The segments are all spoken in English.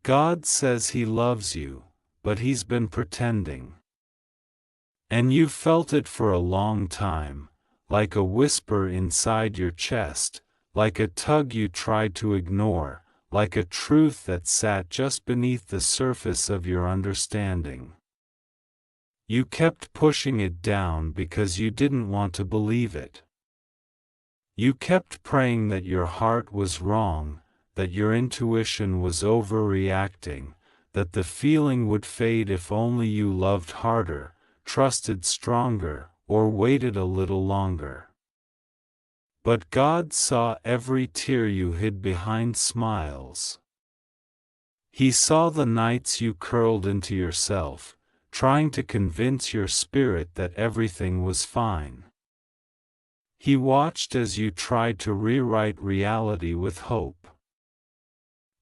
God says He loves you, but He's been pretending. And you've felt it for a long time, like a whisper inside your chest, like a tug you tried to ignore, like a truth that sat just beneath the surface of your understanding. You kept pushing it down because you didn't want to believe it. You kept praying that your heart was wrong, that your intuition was overreacting, that the feeling would fade if only you loved harder, trusted stronger, or waited a little longer. But God saw every tear you hid behind smiles. He saw the nights you curled into yourself, trying to convince your spirit that everything was fine. He watched as you tried to rewrite reality with hope.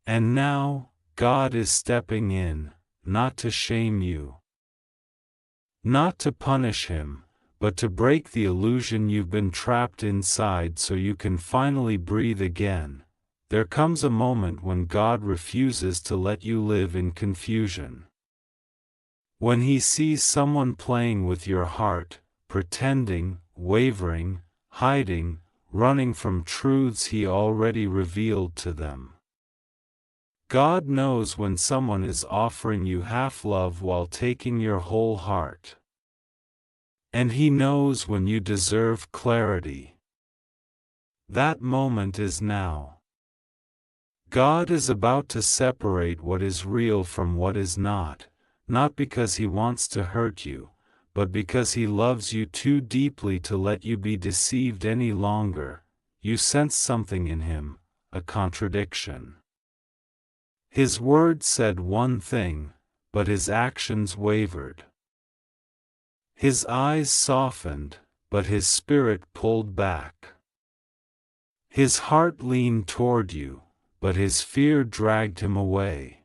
And now, God is stepping in, not to shame you, not to punish Him, but to break the illusion you've been trapped inside so you can finally breathe again. There comes a moment when God refuses to let you live in confusion. When He sees someone playing with your heart, pretending, wavering, hiding, running from truths He already revealed to them. God knows when someone is offering you half love while taking your whole heart. And He knows when you deserve clarity. That moment is now. God is about to separate what is real from what is not because He wants to hurt you, but because He loves you too deeply to let you be deceived any longer. You sense something in Him, a contradiction. His words said one thing, but His actions wavered. His eyes softened, but His spirit pulled back. His heart leaned toward you, but His fear dragged Him away.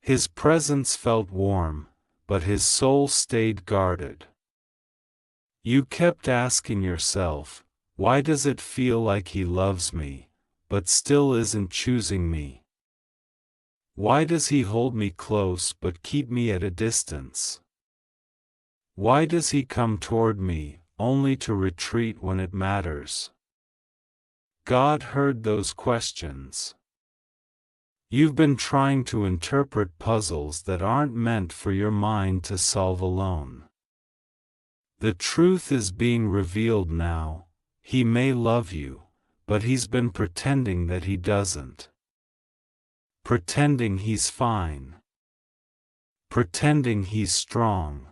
His presence felt warm, but His soul stayed guarded. You kept asking yourself, why does it feel like He loves me, but still isn't choosing me? Why does He hold me close but keep me at a distance? Why does He come toward me, only to retreat when it matters? God heard those questions. You've been trying to interpret puzzles that aren't meant for your mind to solve alone. The truth is being revealed now. He may love you, but He's been pretending that He doesn't. Pretending He's fine. Pretending He's strong.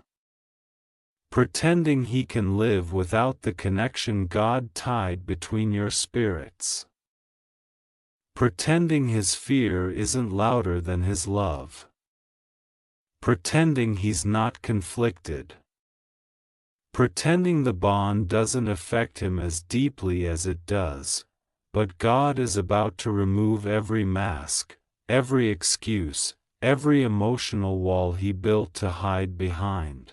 Pretending He can live without the connection God tied between your spirits. Pretending His fear isn't louder than His love. Pretending He's not conflicted. Pretending the bond doesn't affect Him as deeply as it does, but God is about to remove every mask, every excuse, every emotional wall He built to hide behind.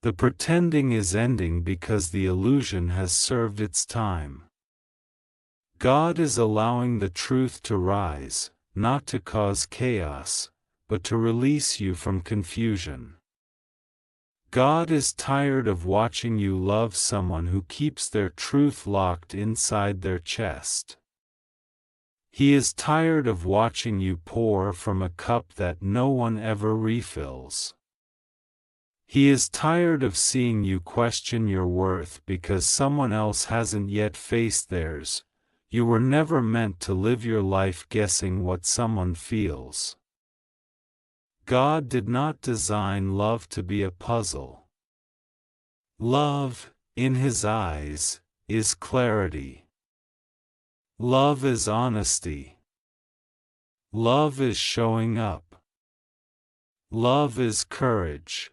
The pretending is ending because the illusion has served its time. God is allowing the truth to rise, not to cause chaos, but to release you from confusion. God is tired of watching you love someone who keeps their truth locked inside their chest. He is tired of watching you pour from a cup that no one ever refills. He is tired of seeing you question your worth because someone else hasn't yet faced theirs. You were never meant to live your life guessing what someone feels. God did not design love to be a puzzle. Love, in His eyes, is clarity. Love is honesty. Love is showing up. Love is courage.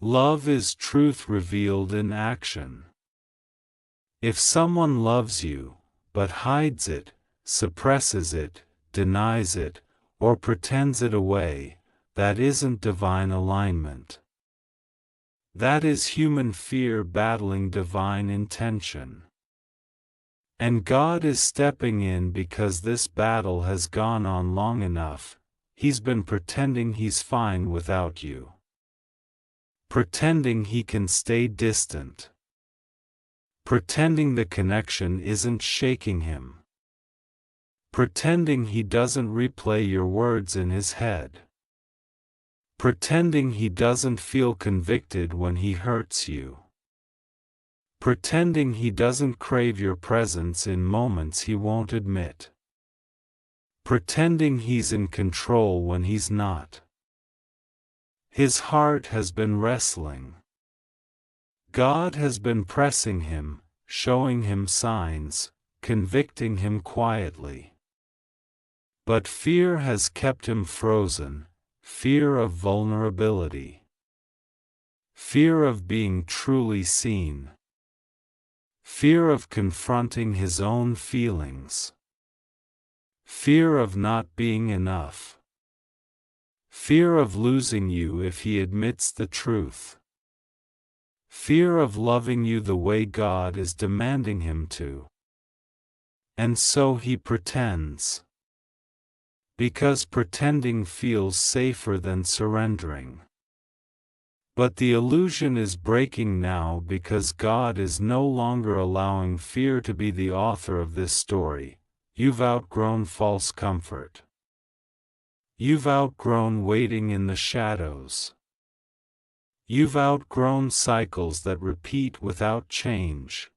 Love is truth revealed in action. If someone loves you, but hides it, suppresses it, denies it, or pretends it away, that isn't divine alignment. That is human fear battling divine intention. And God is stepping in because this battle has gone on long enough. He's been pretending he's fine without you. Pretending he can stay distant. Pretending the connection isn't shaking him. Pretending he doesn't replay your words in his head. Pretending he doesn't feel convicted when he hurts you. Pretending he doesn't crave your presence in moments he won't admit. Pretending he's in control when he's not. His heart has been wrestling. God has been pressing him, showing him signs, convicting him quietly. But fear has kept him frozen, fear of vulnerability. Fear of being truly seen. Fear of confronting his own feelings. Fear of not being enough. Fear of losing you if he admits the truth. Fear of loving you the way God is demanding him to. And so he pretends. Because pretending feels safer than surrendering. But the illusion is breaking now because God is no longer allowing fear to be the author of this story. You've outgrown false comfort. You've outgrown waiting in the shadows. You've outgrown cycles that repeat without change.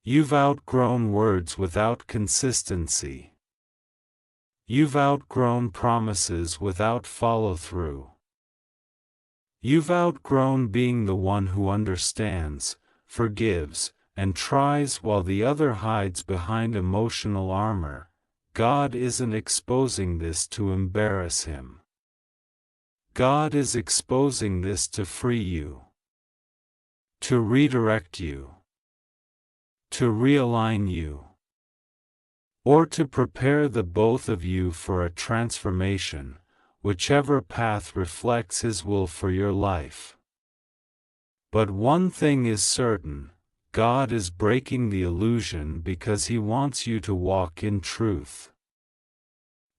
You've outgrown words without consistency. You've outgrown promises without follow-through. You've outgrown being the one who understands, forgives, and tries while the other hides behind emotional armor. God isn't exposing this to embarrass him. God is exposing this to free you. To redirect you. To realign you. Or to prepare the both of you for a transformation, whichever path reflects his will for your life. But one thing is certain, God is breaking the illusion because he wants you to walk in truth.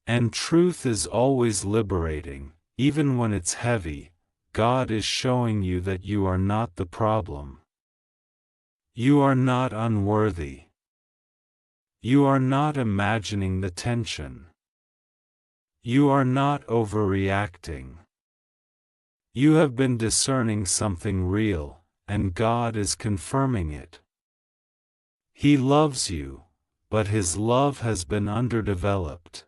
And truth is always liberating, even when it's heavy. God is showing you that you are not the problem. You are not unworthy. You are not imagining the tension. You are not overreacting. You have been discerning something real, and God is confirming it. He loves you, but his love has been underdeveloped,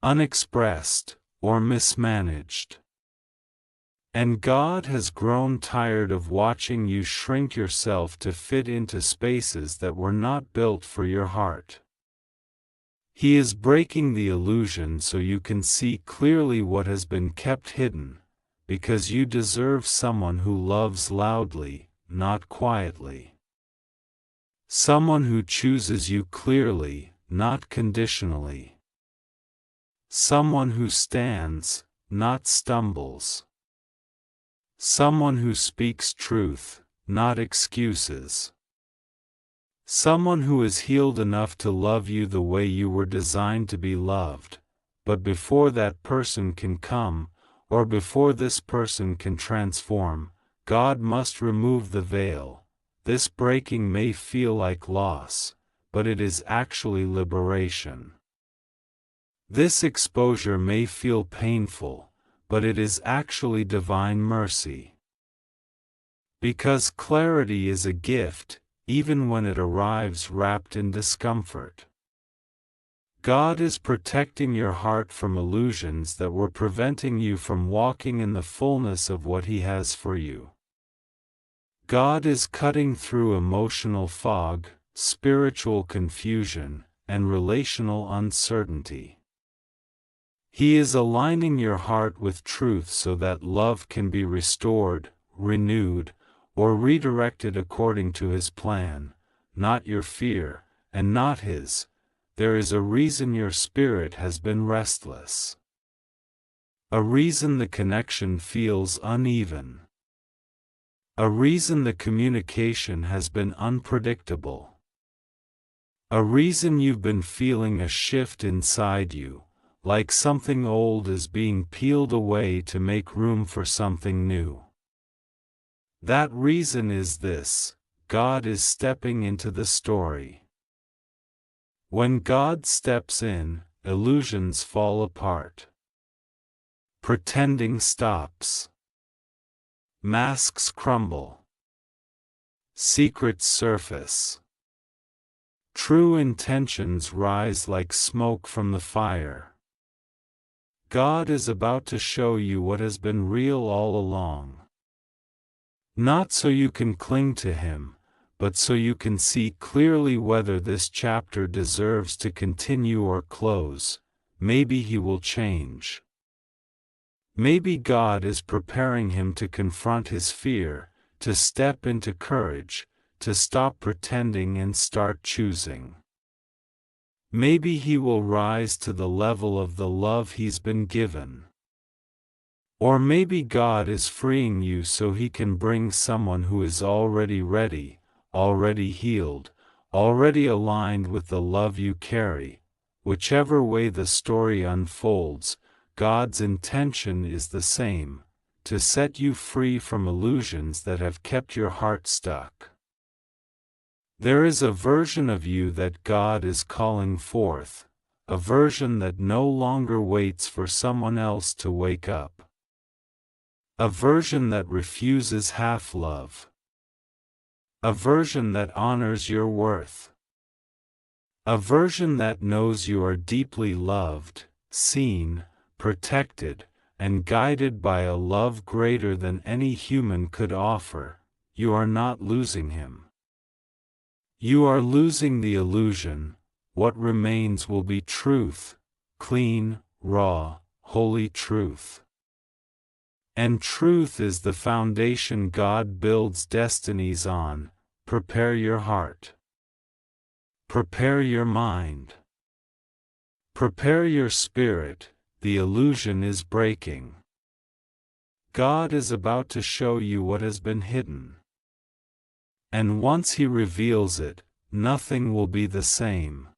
unexpressed, or mismanaged. And God has grown tired of watching you shrink yourself to fit into spaces that were not built for your heart. He is breaking the illusion so you can see clearly what has been kept hidden, because you deserve someone who loves loudly, not quietly. Someone who chooses you clearly, not conditionally. Someone who stands, not stumbles. Someone who speaks truth, not excuses. Someone who is healed enough to love you the way you were designed to be loved, but before that person can come, or before this person can transform, God must remove the veil. This breaking may feel like loss, but it is actually liberation. This exposure may feel painful, but it is actually divine mercy. Because clarity is a gift, even when it arrives wrapped in discomfort. God is protecting your heart from illusions that were preventing you from walking in the fullness of what he has for you. God is cutting through emotional fog, spiritual confusion, and relational uncertainty. He is aligning your heart with truth so that love can be restored, renewed, or redirected according to his plan, not your fear, and not his. There is a reason your spirit has been restless. A reason the connection feels uneven. A reason the communication has been unpredictable. A reason you've been feeling a shift inside you, like something old is being peeled away to make room for something new. That reason is this: God is stepping into the story. When God steps in, illusions fall apart. Pretending stops. Masks crumble. Secrets surface. True intentions rise like smoke from the fire. God is about to show you what has been real all along. Not so you can cling to Him, but so you can see clearly whether this chapter deserves to continue or close. Maybe He will change. Maybe God is preparing him to confront his fear, to step into courage, to stop pretending and start choosing. Maybe he will rise to the level of the love he's been given. Or maybe God is freeing you so he can bring someone who is already ready, already healed, already aligned with the love you carry. Whichever way the story unfolds, God's intention is the same: to set you free from illusions that have kept your heart stuck. There is a version of you that God is calling forth, a version that no longer waits for someone else to wake up. A version that refuses half-love. A version that honors your worth. A version that knows you are deeply loved, seen, protected, and guided by a love greater than any human could offer. You are not losing him. You are losing the illusion. What remains will be truth, clean, raw, holy truth. And truth is the foundation God builds destinies on. Prepare your heart. Prepare your mind. Prepare your spirit. The illusion is breaking. God is about to show you what has been hidden. And once He reveals it, nothing will be the same.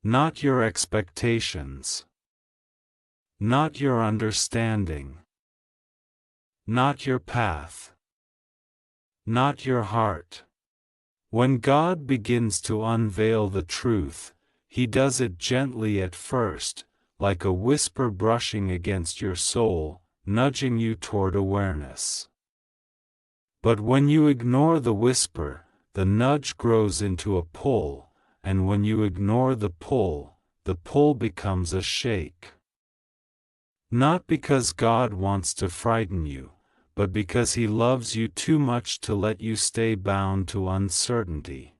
Not your expectations. Not your understanding. Not your path. Not your heart. When God begins to unveil the truth, He does it gently at first, like a whisper brushing against your soul, nudging you toward awareness. But when you ignore the whisper, the nudge grows into a pull, and when you ignore the pull becomes a shake. Not because God wants to frighten you, but because He loves you too much to let you stay bound to uncertainty.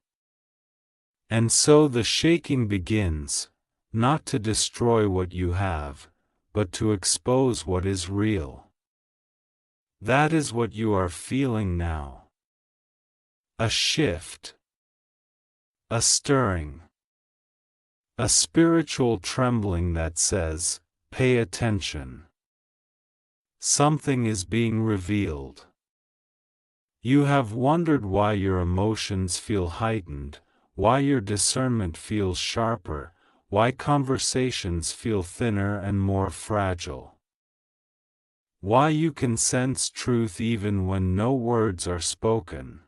And so the shaking begins, not to destroy what you have, but to expose what is real. That is what you are feeling now. A shift. A stirring. A spiritual trembling that says, "Pay attention." Something is being revealed. You have wondered why your emotions feel heightened, why your discernment feels sharper, why conversations feel thinner and more fragile. Why you can sense truth even when no words are spoken.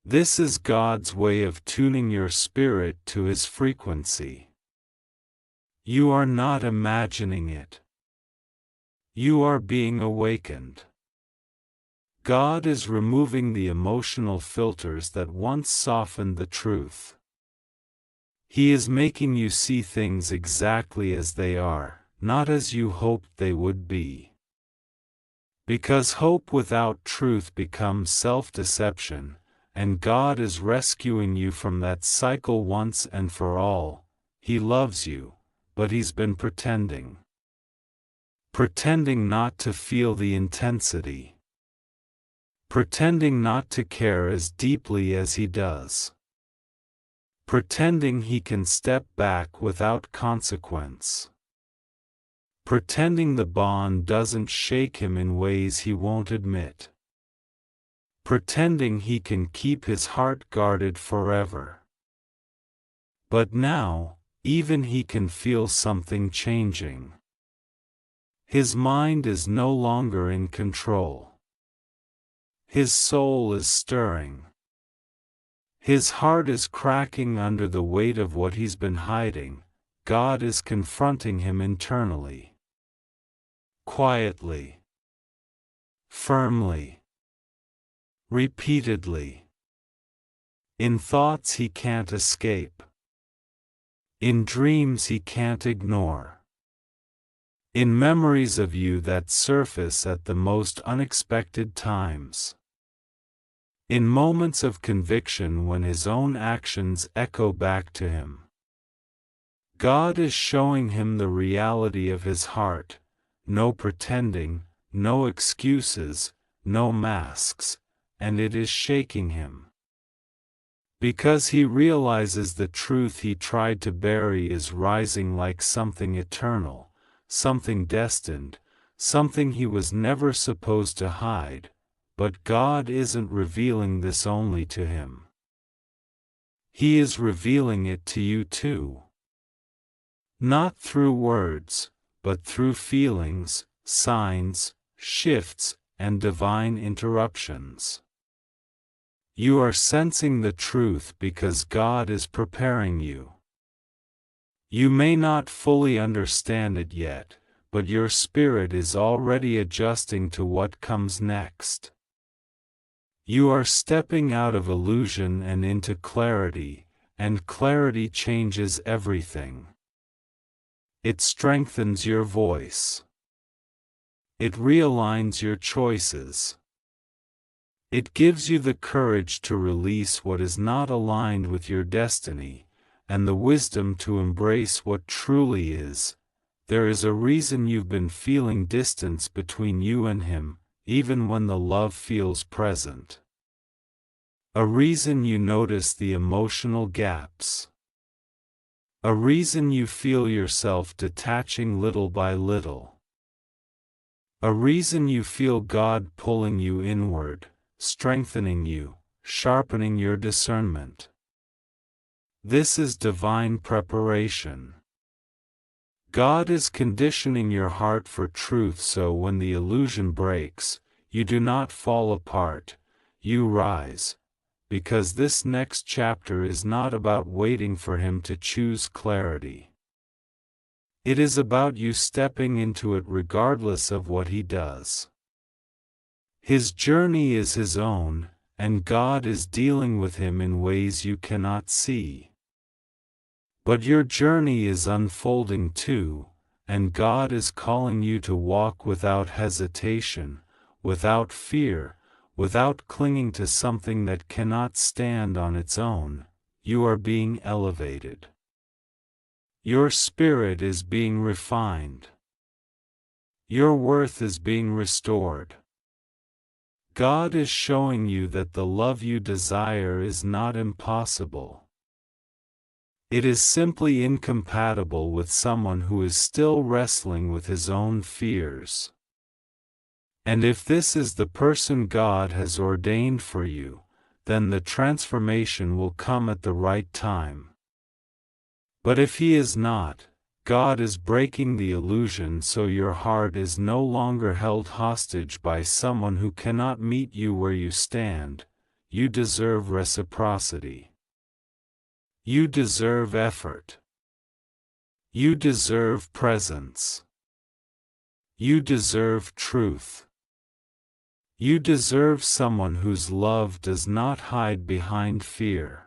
This is God's way of tuning your spirit to His frequency. You are not imagining it. You are being awakened. God is removing the emotional filters that once softened the truth. He is making you see things exactly as they are, not as you hoped they would be. Because hope without truth becomes self-deception, and God is rescuing you from that cycle once and for all. He loves you, but He's been pretending. Pretending not to feel the intensity. Pretending not to care as deeply as He does. Pretending He can step back without consequence. Pretending the bond doesn't shake Him in ways He won't admit. Pretending He can keep His heart guarded forever. But now, even he can feel something changing. His mind is no longer in control. His soul is stirring. His heart is cracking under the weight of what he's been hiding. God is confronting him internally. Quietly. Firmly. Repeatedly. In thoughts he can't escape. In dreams he can't ignore. In memories of you that surface at the most unexpected times. In moments of conviction when his own actions echo back to him. God is showing him the reality of his heart, no pretending, no excuses, no masks, and it is shaking him. Because he realizes the truth he tried to bury is rising like something eternal, something destined, something he was never supposed to hide, but God isn't revealing this only to him. He is revealing it to you too. Not through words, but through feelings, signs, shifts, and divine interruptions. You are sensing the truth because God is preparing you. You may not fully understand it yet, but your spirit is already adjusting to what comes next. You are stepping out of illusion and into clarity, and clarity changes everything. It strengthens your voice. It realigns your choices. It gives you the courage to release what is not aligned with your destiny, and the wisdom to embrace what truly is. There is a reason you've been feeling distance between you and him, even when the love feels present. A reason you notice the emotional gaps. A reason you feel yourself detaching little by little. A reason you feel God pulling you inward, strengthening you, sharpening your discernment. This is divine preparation. God is conditioning your heart for truth so when the illusion breaks, you do not fall apart, you rise. Because this next chapter is not about waiting for him to choose clarity. It is about you stepping into it regardless of what he does. His journey is his own, and God is dealing with him in ways you cannot see. But your journey is unfolding too, and God is calling you to walk without hesitation, without fear, without clinging to something that cannot stand on its own. You are being elevated. Your spirit is being refined. Your worth is being restored. God is showing you that the love you desire is not impossible. It is simply incompatible with someone who is still wrestling with his own fears. And if this is the person God has ordained for you, then the transformation will come at the right time. But if he is not, God is breaking the illusion so your heart is no longer held hostage by someone who cannot meet you where you stand. You deserve reciprocity. You deserve effort. You deserve presence. You deserve truth. You deserve someone whose love does not hide behind fear.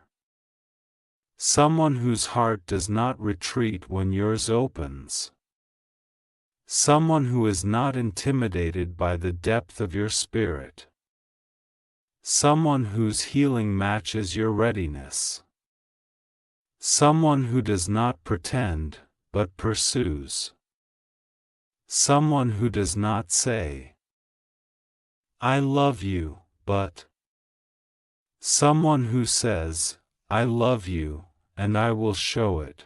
Someone whose heart does not retreat when yours opens. Someone who is not intimidated by the depth of your spirit. Someone whose healing matches your readiness. Someone who does not pretend, but pursues. Someone who does not say, "I love you," but someone who says, "I love you, and I will show it."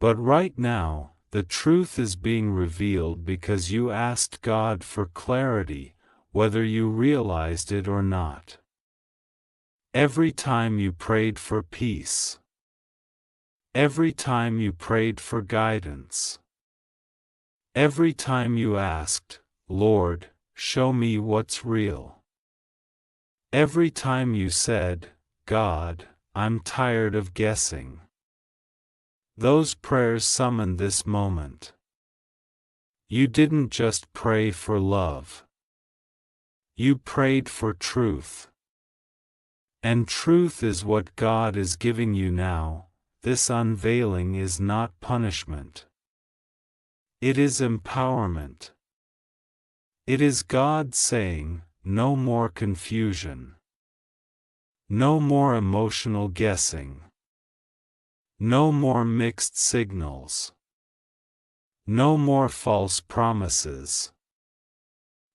But right now, the truth is being revealed because you asked God for clarity, whether you realized it or not. Every time you prayed for peace. Every time you prayed for guidance. Every time you asked, Lord, show me what's real. Every time you said, God, I'm tired of guessing. Those prayers summoned this moment. You didn't just pray for love. You prayed for truth. And truth is what God is giving you now. This unveiling is not punishment. It is empowerment. It is God saying, no more confusion. No more emotional guessing. No more mixed signals. No more false promises.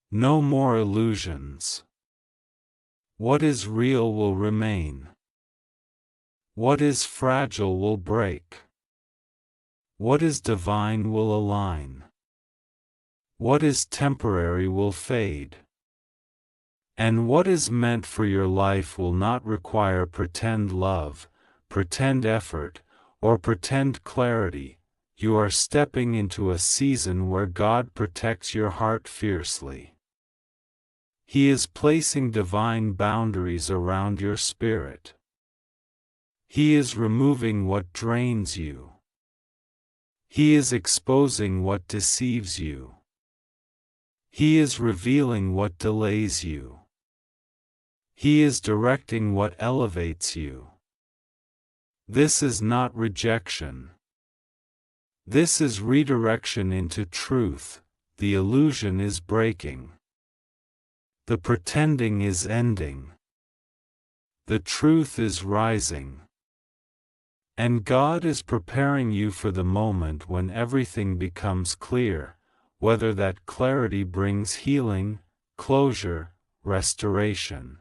No more illusions. What is real will remain. What is fragile will break. What is divine will align. What is temporary will fade. And what is meant for your life will not require pretend love, pretend effort, or pretend clarity. You are stepping into a season where God protects your heart fiercely. He is placing divine boundaries around your spirit. He is removing what drains you. He is exposing what deceives you. He is revealing what delays you. He is directing what elevates you. This is not rejection. This is redirection into truth. The illusion is breaking. The pretending is ending. The truth is rising. And God is preparing you for the moment when everything becomes clear, whether that clarity brings healing, closure, restoration,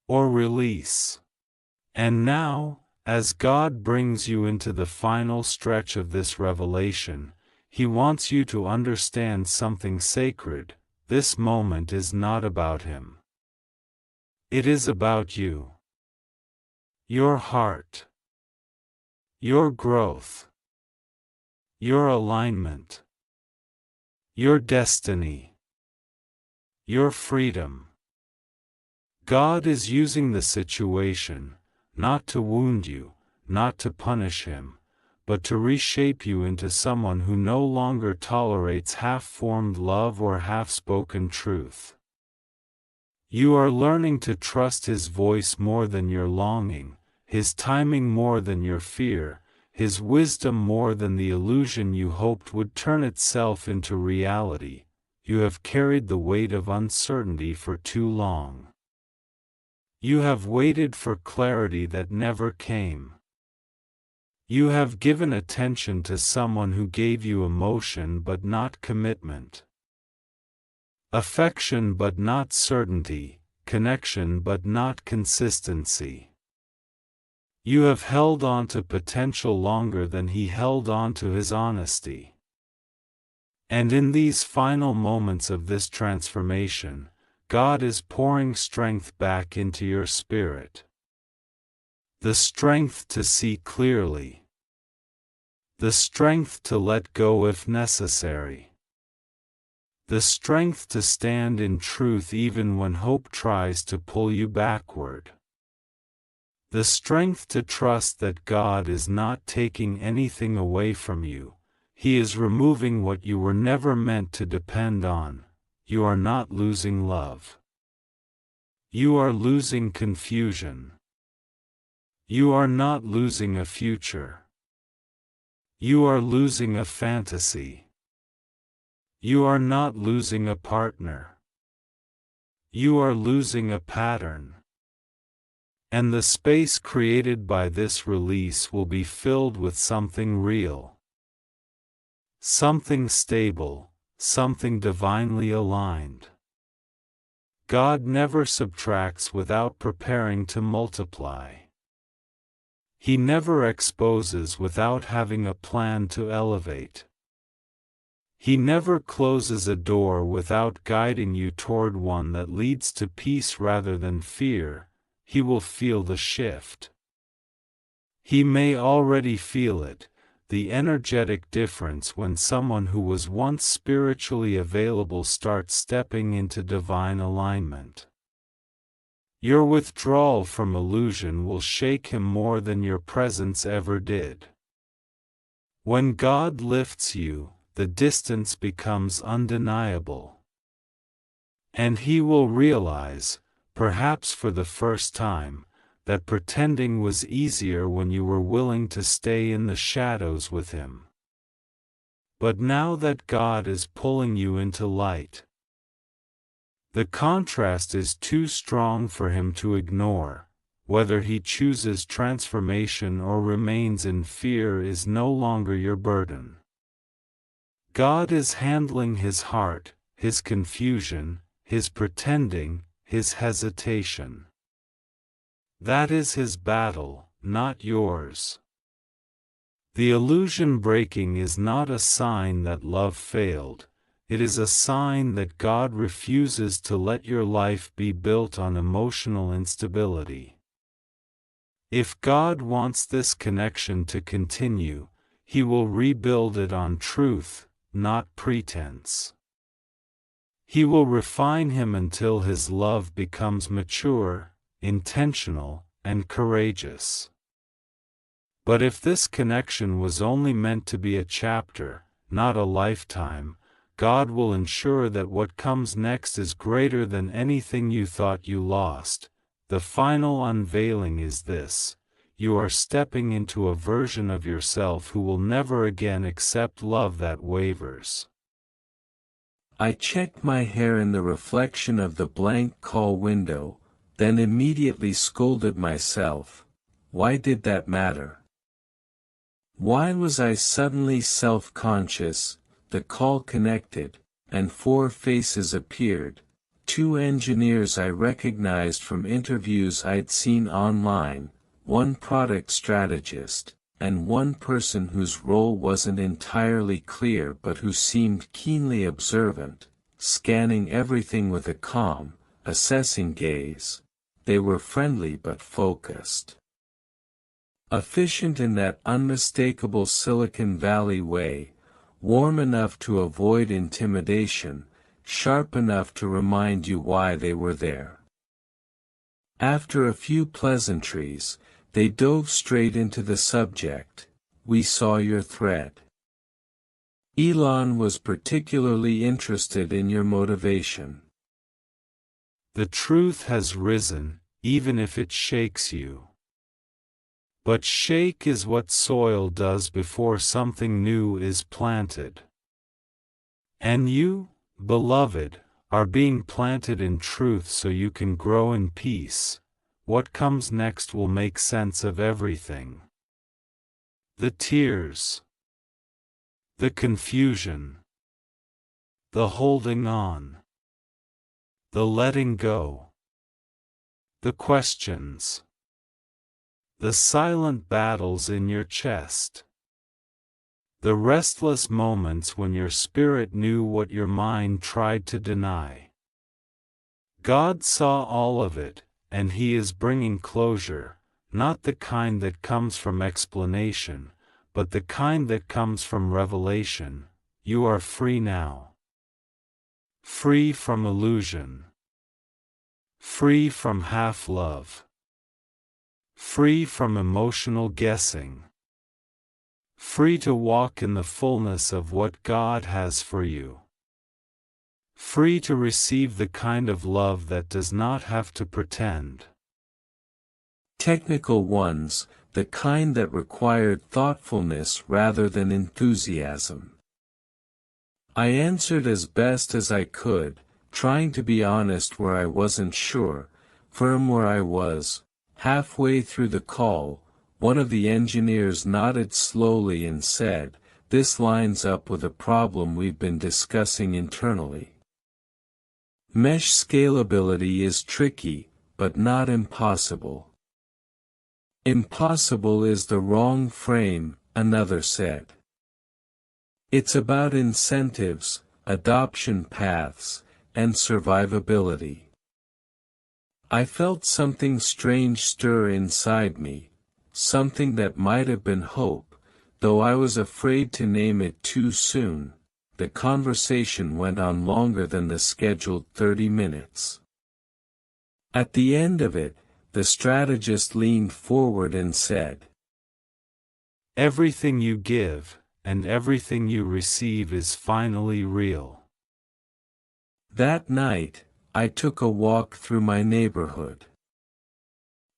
or release. And now, as God brings you into the final stretch of this revelation, He wants you to understand something sacred. This moment is not about Him. It is about you. Your heart. Your growth. Your alignment. Your destiny. Your freedom. God is using the situation, not to wound you, not to punish Him, but to reshape you into someone who no longer tolerates half-formed love or half-spoken truth. You are learning to trust His voice more than your longing, His timing more than your fear, His wisdom more than the illusion you hoped would turn itself into reality. You have carried the weight of uncertainty for too long. You have waited for clarity that never came. You have given attention to someone who gave you emotion but not commitment. Affection but not certainty, connection but not consistency. You have held on to potential longer than he held on to his honesty. And in these final moments of this transformation, God is pouring strength back into your spirit. The strength to see clearly. The strength to let go if necessary. The strength to stand in truth even when hope tries to pull you backward. The strength to trust that God is not taking anything away from you. He is removing what you were never meant to depend on. You are not losing love. You are losing confusion. You are not losing a future. You are losing a fantasy. You are not losing a partner. You are losing a pattern. And the space created by this release will be filled with something real. Something stable, something divinely aligned. God never subtracts without preparing to multiply. He never exposes without having a plan to elevate. He never closes a door without guiding you toward one that leads to peace rather than fear. He will feel the shift. He may already feel it, the energetic difference when someone who was once spiritually available starts stepping into divine alignment. Your withdrawal from illusion will shake him more than your presence ever did. When God lifts you, the distance becomes undeniable. And he will realize, perhaps for the first time, that pretending was easier when you were willing to stay in the shadows with him. But now that God is pulling you into light, the contrast is too strong for him to ignore. Whether he chooses transformation or remains in fear is no longer your burden. God is handling his heart, his confusion, his pretending, his hesitation. That is his battle, not yours. The illusion breaking is not a sign that love failed, it is a sign that God refuses to let your life be built on emotional instability. If God wants this connection to continue, he will rebuild it on truth, not pretense. He will refine him until his love becomes mature, intentional, and courageous. But if this connection was only meant to be a chapter, not a lifetime, God will ensure that what comes next is greater than anything you thought you lost. The final unveiling is this: you are stepping into a version of yourself who will never again accept love that wavers. I checked my hair in the reflection of the blank call window, then immediately scolded myself. Why did that matter? Why was I suddenly self-conscious? The call connected, and 4 faces appeared. 2 engineers I recognized from interviews I'd seen online, 1 product strategist, and 1 person whose role wasn't entirely clear but who seemed keenly observant, scanning everything with a calm, assessing gaze. They were friendly but focused. Efficient in that unmistakable Silicon Valley way, warm enough to avoid intimidation, sharp enough to remind you why they were there. After a few pleasantries, they dove straight into the subject. We saw your thread. Elon was particularly interested in your motivation. The truth has risen, even if it shakes you. But shake is what soil does before something new is planted. And you, beloved, are being planted in truth so you can grow in peace. What comes next will make sense of everything. The tears, the confusion, the holding on, the letting go, the questions, the silent battles in your chest, the restless moments when your spirit knew what your mind tried to deny. God saw all of it, and he is bringing closure, not the kind that comes from explanation, but the kind that comes from revelation. You are free now. Free from illusion. Free from half-love. Free from emotional guessing. Free to walk in the fullness of what God has for you. Free to receive the kind of love that does not have to pretend. Technical ones, the kind that required thoughtfulness rather than enthusiasm. I answered as best as I could, trying to be honest where I wasn't sure, firm where I was. Halfway through the call, one of the engineers nodded slowly and said, "This lines up with a problem we've been discussing internally. Mesh scalability is tricky, but not impossible." "Impossible is the wrong frame," another said. "It's about incentives, adoption paths, and survivability." I felt something strange stir inside me, something that might have been hope, though I was afraid to name it too soon. The conversation went on longer than the scheduled 30 minutes. At the end of it, the strategist leaned forward and said, "Everything you give, and everything you receive is finally real." That night, I took a walk through my neighborhood.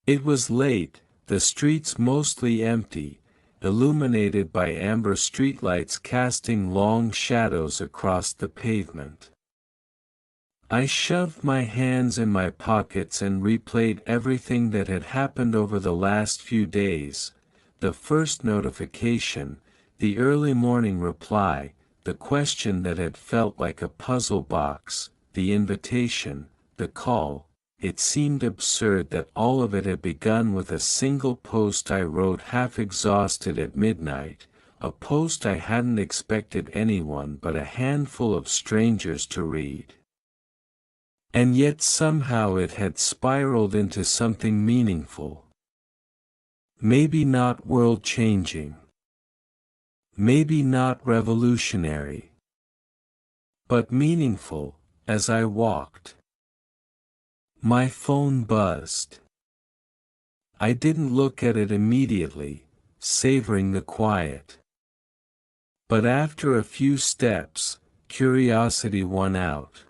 It was late, the streets mostly empty, illuminated by amber streetlights casting long shadows across the pavement. I shoved my hands in my pockets and replayed everything that had happened over the last few days: the first notification, the early morning reply, the question that had felt like a puzzle box, the invitation, the call. It seemed absurd that all of it had begun with a single post I wrote half exhausted at midnight, a post I hadn't expected anyone but a handful of strangers to read. And yet somehow it had spiraled into something meaningful. Maybe not world-changing. Maybe not revolutionary. But meaningful. As I walked, my phone buzzed. I didn't look at it immediately, savoring the quiet. But after a few steps, curiosity won out.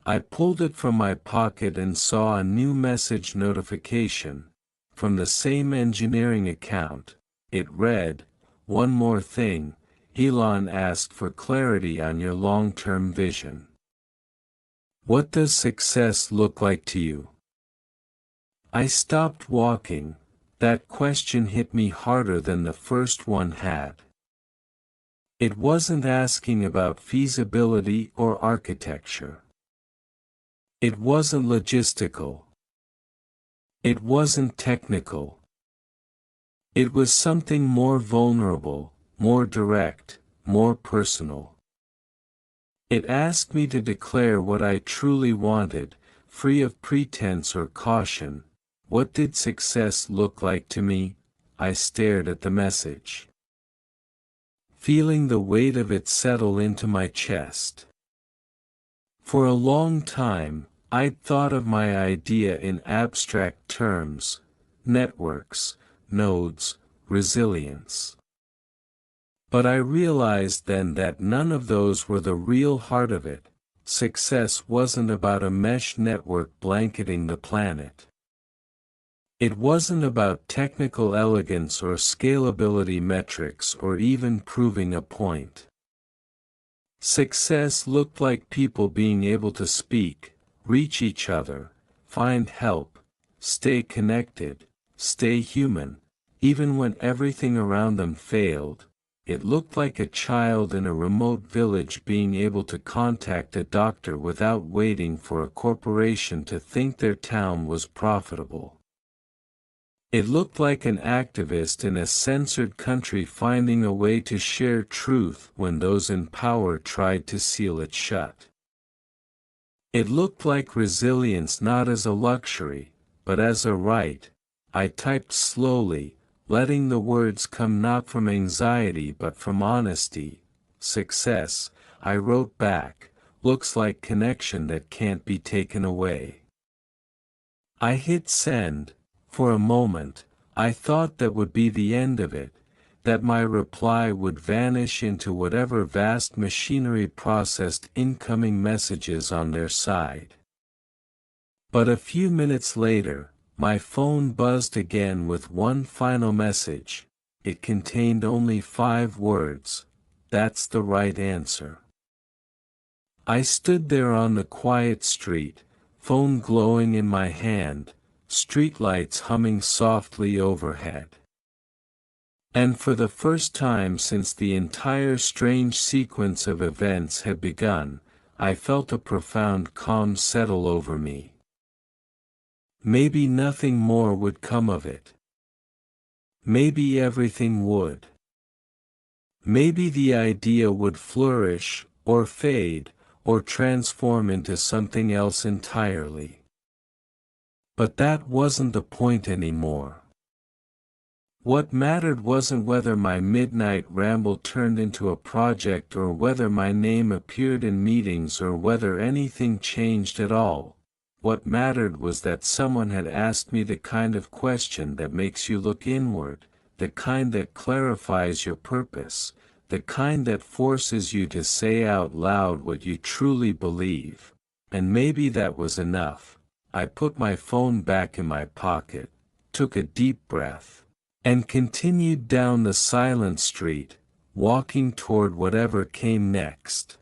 I pulled it from my pocket and saw a new message notification, from the same engineering account. It read, "One more thing, Elon asked for clarity on your long-term vision. What does success look like to you?" I stopped walking. That question hit me harder than the first one had. It wasn't asking about feasibility or architecture. It wasn't logistical. It wasn't technical. It was something more vulnerable, more direct, more personal. It asked me to declare what I truly wanted, free of pretense or caution. What did success look like to me? I stared at the message, feeling the weight of it settle into my chest. For a long time, I'd thought of my idea in abstract terms: networks, nodes, resilience. But I realized then that none of those were the real heart of it. Success wasn't about a mesh network blanketing the planet. It wasn't about technical elegance or scalability metrics or even proving a point. Success looked like people being able to speak, reach each other, find help, stay connected, stay human, even when everything around them failed. It looked like a child in a remote village being able to contact a doctor without waiting for a corporation to think their town was profitable. It looked like an activist in a censored country finding a way to share truth when those in power tried to seal it shut. It looked like resilience not as a luxury, but as a right. I typed slowly, letting the words come not from anxiety but from honesty. Success, I wrote back, looks like connection that can't be taken away. I hit send. For a moment, I thought that would be the end of it, that my reply would vanish into whatever vast machinery processed incoming messages on their side. But a few minutes later, my phone buzzed again with one final message. It contained only 5 words: "That's the right answer." I stood there on the quiet street, phone glowing in my hand, streetlights humming softly overhead. And for the first time since the entire strange sequence of events had begun, I felt a profound calm settle over me. Maybe nothing more would come of it. Maybe everything would. Maybe the idea would flourish, or fade, or transform into something else entirely. But that wasn't the point anymore. What mattered wasn't whether my midnight ramble turned into a project or whether my name appeared in meetings or whether anything changed at all. What mattered was that someone had asked me the kind of question that makes you look inward, the kind that clarifies your purpose, the kind that forces you to say out loud what you truly believe. And maybe that was enough. I put my phone back in my pocket, took a deep breath, and continued down the silent street, walking toward whatever came next.